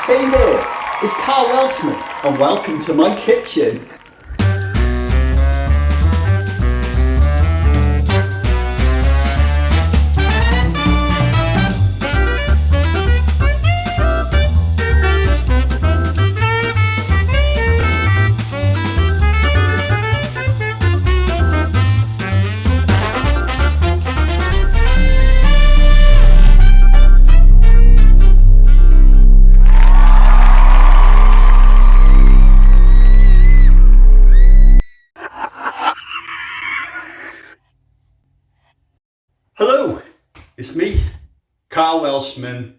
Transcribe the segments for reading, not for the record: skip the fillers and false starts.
Hey there, it's Karl Welshman and welcome to my kitchen. Hello, it's me, Karl Welshman,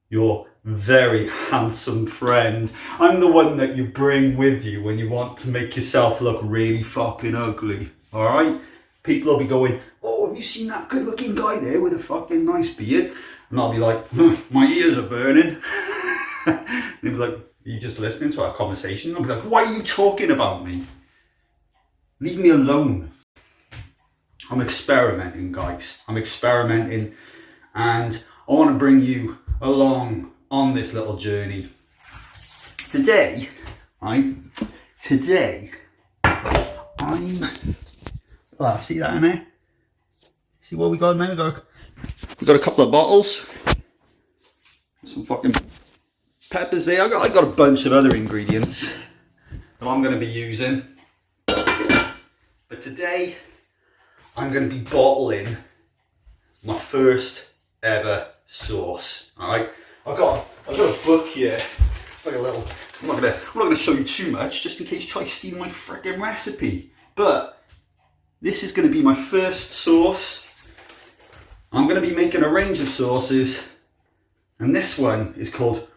your very handsome friend. I'm the one that you bring with you when you want to make yourself look really fucking ugly, alright? People will be going, oh, have you seen that good looking guy there with a fucking nice beard? And I'll be like, my ears are burning. They'll be like, are you just listening to our conversation? I'll be like, why are you talking about me? Leave me alone. I'm experimenting, guys. I'm experimenting and I want to bring you along on this little journey. Today, I'm... Oh, see that in there? See what we got in there? We got a couple of bottles. Some fucking peppers there. I got a bunch of other ingredients that I'm going to be using. But today, I'm going to be bottling my first ever sauce. All right, I've got a book here, like a little. I'm not gonna show you too much, just in case you try to steal my freaking recipe. But this is going to be my first sauce. I'm going to be making a range of sauces, and this one is called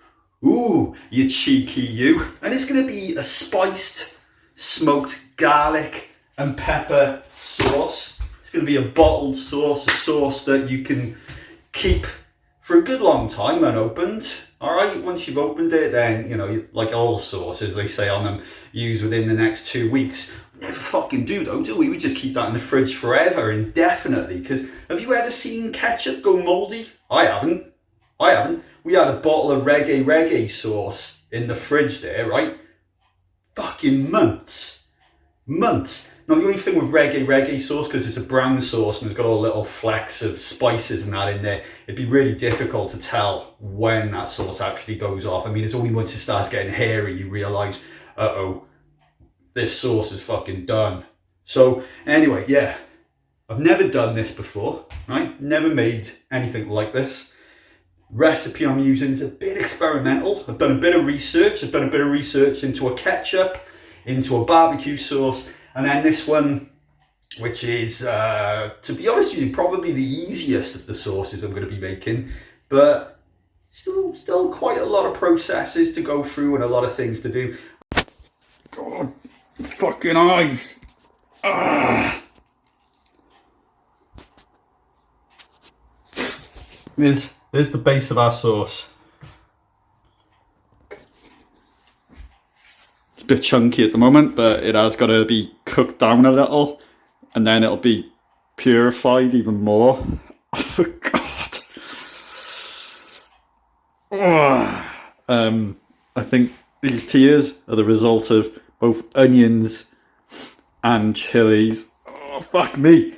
"Ooh, You Cheeky You," and it's going to be a spiced, smoked garlic and pepper sauce. It's going to be a bottled sauce, a sauce that you can keep for a good long time unopened. All right, once you've opened it, then, you know, like all sauces, they say on them, use within the next 2 weeks. We never fucking do though, do we? We just keep that in the fridge forever, indefinitely. Because have you ever seen ketchup go mouldy? I haven't. We had a bottle of reggae sauce in the fridge there, right? Fucking months. Now the only thing with reggae sauce, because it's a brown sauce and it's got all little flecks of spices and that in there, it'd be really difficult to tell when that sauce actually goes off. I mean, it's only once it starts getting hairy you realise, uh-oh, this sauce is fucking done. So anyway, yeah, I've never done this before, right? Never made anything like this. Recipe I'm using is a bit experimental. I've done a bit of research. I've done a bit of research into a ketchup, into a barbecue sauce, and then this one, which is, to be honest with you, probably the easiest of the sauces I'm going to be making, but still quite a lot of processes to go through and a lot of things to do. God, fucking eyes. Ah. There's the base of our sauce. It's a bit chunky at the moment, but it has got to be cooked down a little, and then it'll be purified even more. Oh God. I think these tears are the result of both onions and chilies. Oh, fuck me.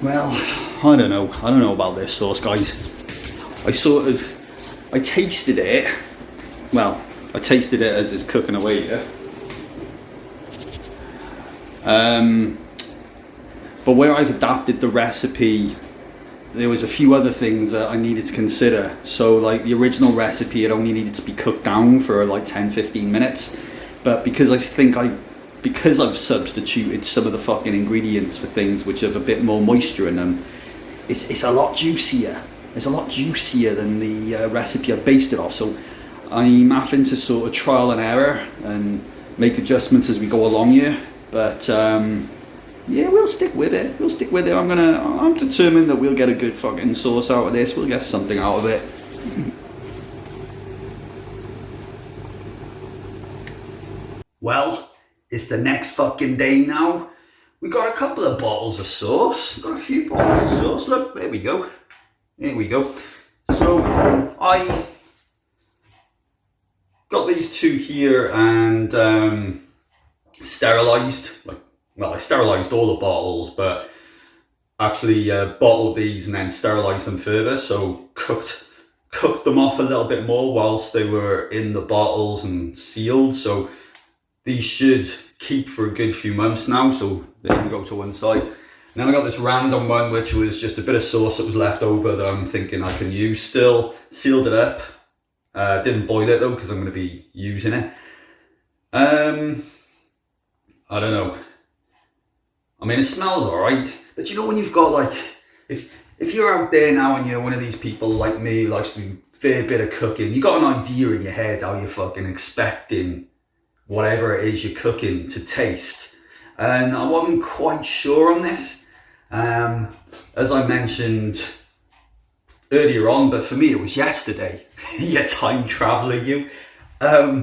Well, I don't know about this sauce, guys. I tasted it. Well, I tasted it as it's cooking away here. But where I've adapted the recipe, there was a few other things that I needed to consider. So like the original recipe, it only needed to be cooked down for like 10-15 minutes. But because I've substituted some of the fucking ingredients for things which have a bit more moisture in them, it's a lot juicier. It's a lot juicier than the recipe I based it off. So I'm having to sort of trial and error and make adjustments as we go along here. But yeah, we'll stick with it. I'm determined that we'll get a good fucking sauce out of this. We'll get something out of it. Well, it's the next fucking day now. we got a couple of bottles of sauce. Got a few bottles of sauce. Look, there we go. There we go. So I got these two here and sterilised. I sterilised all the bottles, but actually bottled these and then sterilised them further. So cooked them off a little bit more whilst they were in the bottles and sealed. So these should keep for a good few months now. So they can go to one side. And then I got this random one, which was just a bit of sauce that was left over that I'm thinking I can use still. Sealed it up. Didn't boil it though, because I'm going to be using it. I don't know. I mean, it smells alright, but you know when you've got like, if you're out there now and you're one of these people like me who likes to do a fair bit of cooking, you got an idea in your head how you're fucking expecting whatever it is you're cooking to taste. And I wasn't quite sure on this. As I mentioned earlier on, but for me it was yesterday. You time traveler, you. I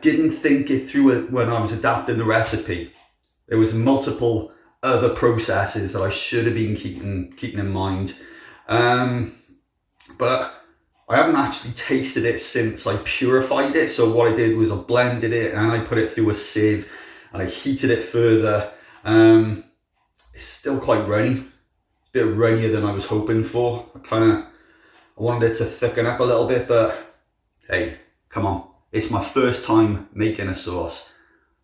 didn't think it through when I was adapting the recipe. There was multiple other processes that I should have been keeping in mind. But I haven't actually tasted it since I purified it. So what I did was I blended it and I put it through a sieve and I heated it further. It's still quite runny. It's a bit runnier than I was hoping for. I wanted it to thicken up a little bit, but hey, come on. It's my first time making a sauce.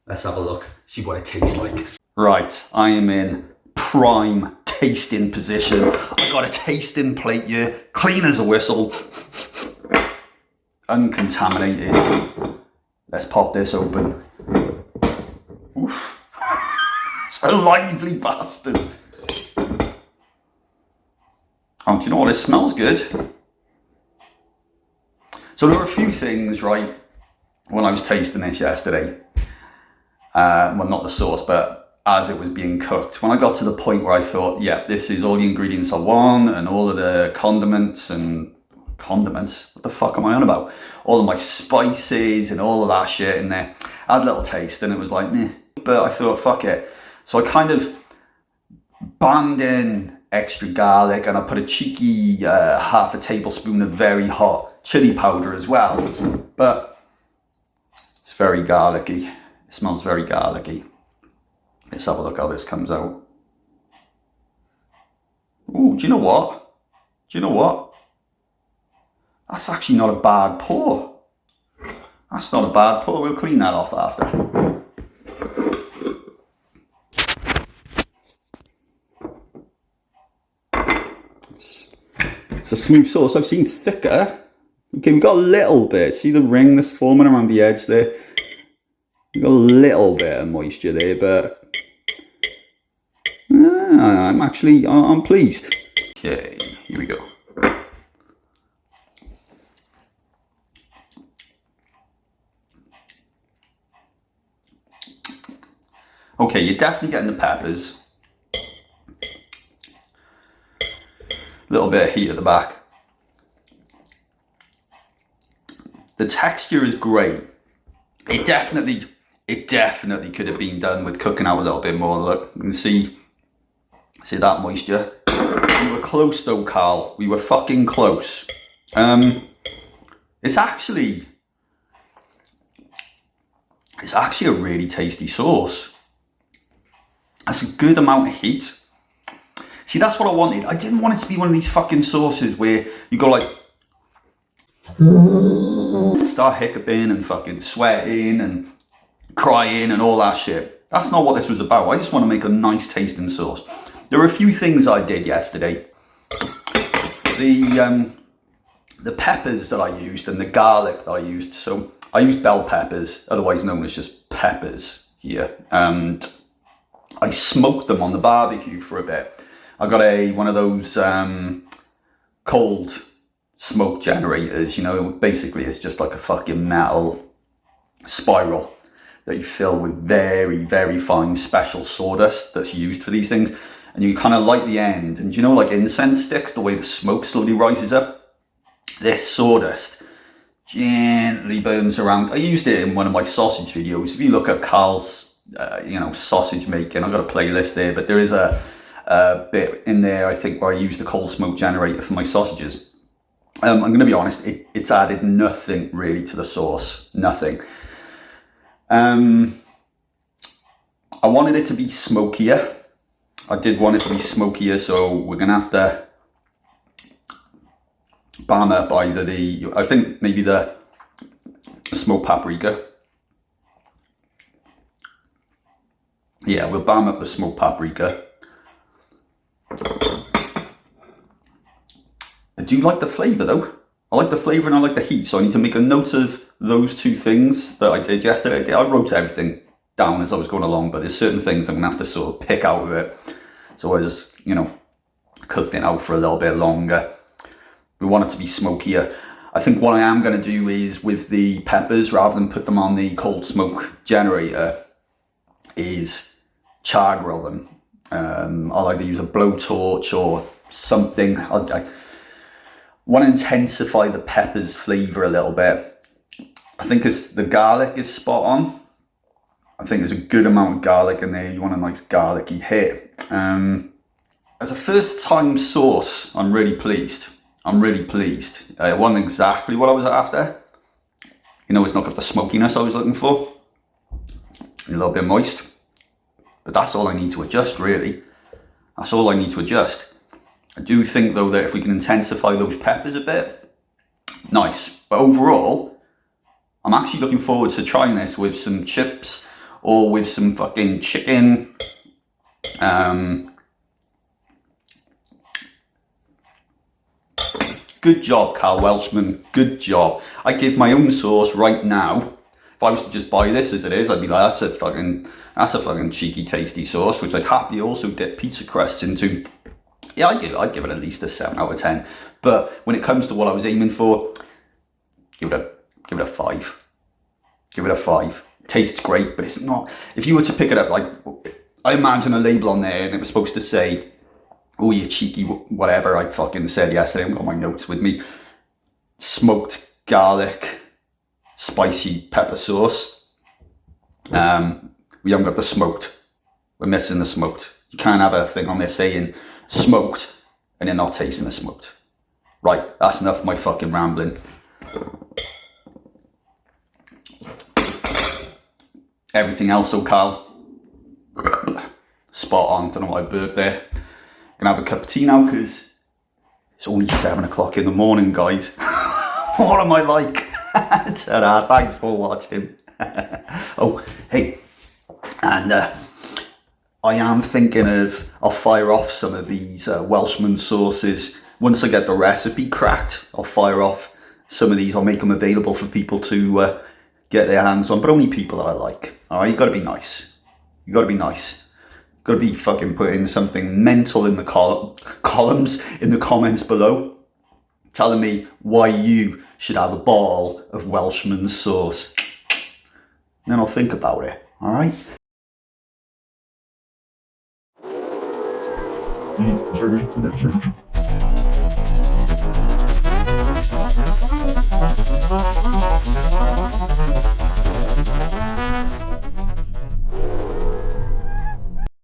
Let's have a look, see what it tastes like. Right, I am in prime tasting position. I've got a tasting plate here, clean as a whistle, uncontaminated. Let's pop this open. Oof. It's a lively bastard. Oh, do you know what? It smells good. So there were a few things, right, when I was tasting this yesterday. Well, not the sauce, but as it was being cooked. When I got to the point where I thought, yeah, this is all the ingredients I want and all of the condiments, what the fuck am I on about? All of my spices and all of that shit in there. I had a little taste and it was like, meh. But I thought, fuck it. So I kind of banged in extra garlic and I put a cheeky half a tablespoon of very hot chili powder as well. But it's very garlicky. It smells very garlicky. Let's have a look how this comes out. Ooh, do you know what? That's actually not a bad pour. That's not a bad pour. We'll clean that off after. It's a smooth sauce. I've seen thicker. Okay, we've got a little bit. See the ring that's forming around the edge there? We've got a little bit of moisture there, but I'm pleased. Okay, here we go. Okay, you're definitely getting the peppers. A little bit of heat at the back. The texture is great. It definitely could have been done with cooking out a little bit more. Look, you can see that moisture. We were close though, Karl. We were fucking close. It's actually a really tasty sauce. That's a good amount of heat. See, that's what I wanted. I didn't want it to be one of these fucking sauces where you go like, start hiccuping and fucking sweating and crying and all that shit. That's not what this was about. I just want to make a nice tasting sauce. There were a few things I did yesterday. The peppers that I used and the garlic that I used. So I used bell peppers, otherwise known as just peppers here, and I smoked them on the barbecue for a bit. I got one of those cold smoke generators, you know. Basically it's just like a fucking metal spiral that you fill with very, very fine special sawdust that's used for these things, and you kind of light the end, and you know, like incense sticks, the way the smoke slowly rises up, this sawdust gently burns around. I used it in one of my sausage videos. If you look at Karl's, sausage making, I've got a playlist there, but there is a bit in there, I think, where I use the cold smoke generator for my sausages. I'm going to be honest, it's added nothing really to the sauce, nothing. I wanted it to be smokier. I did want it to be smokier, so we're going to have to balm up either I think maybe the smoked paprika. Yeah, we'll balm up the smoked paprika. I do like the flavour though. I like the flavour and I like the heat, so I need to make a note of those two things that I did yesterday. I wrote everything down as I was going along, but there's certain things I'm going to have to sort of pick out of it. So I just, cooked it out for a little bit longer. We want it to be smokier. I think what I am going to do is with the peppers, rather than put them on the cold smoke generator, is char grill them. I'll either use a blowtorch or something. I want to intensify the pepper's flavour a little bit. I think the garlic is spot on. I think there's a good amount of garlic in there. You want a nice garlicky hit. As a first time sauce, I'm really pleased. It wasn't exactly what I was after. It's not got the smokiness I was looking for. A little bit moist. But that's all I need to adjust, really. That's all I need to adjust. I do think, though, that if we can intensify those peppers a bit, nice. But overall, I'm actually looking forward to trying this with some chips or with some fucking chicken. Good job, Karl Welshman. Good job. I give my own sauce right now. If I was to just buy this as it is, I'd be like, that's a fucking cheeky, tasty sauce, which I'd happily also dip pizza crusts into. Yeah, I'd give it at least a 7 out of 10. But when it comes to what I was aiming for, give it a 5. Give it a 5. It tastes great, but it's not. If you were to pick it up, like, I imagine a label on there and it was supposed to say, oh, you cheeky whatever I fucking said yesterday. I've got my notes with me. Smoked garlic, spicy pepper sauce. We haven't got the smoked. We're missing the smoked. You can't have a thing on there saying smoked and you're not tasting the smoked. Right, that's enough of my fucking rambling. Everything else, so Karl, spot on. Don't know why I burped there. Gonna have a cup of tea now because it's only 7 o'clock in the morning, guys. What am I like? Ta-da, thanks for watching. Oh, hey, and I am thinking I'll fire off some of these Welshman sauces. Once I get the recipe cracked, I'll fire off some of these. I'll make them available for people to get their hands on, but only people that I like. All right, you got to be nice. You got to be nice. Got to be fucking putting something mental in the columns in the comments below, telling me why you should have a bottle of Welshman sauce. And then I'll think about it. All right.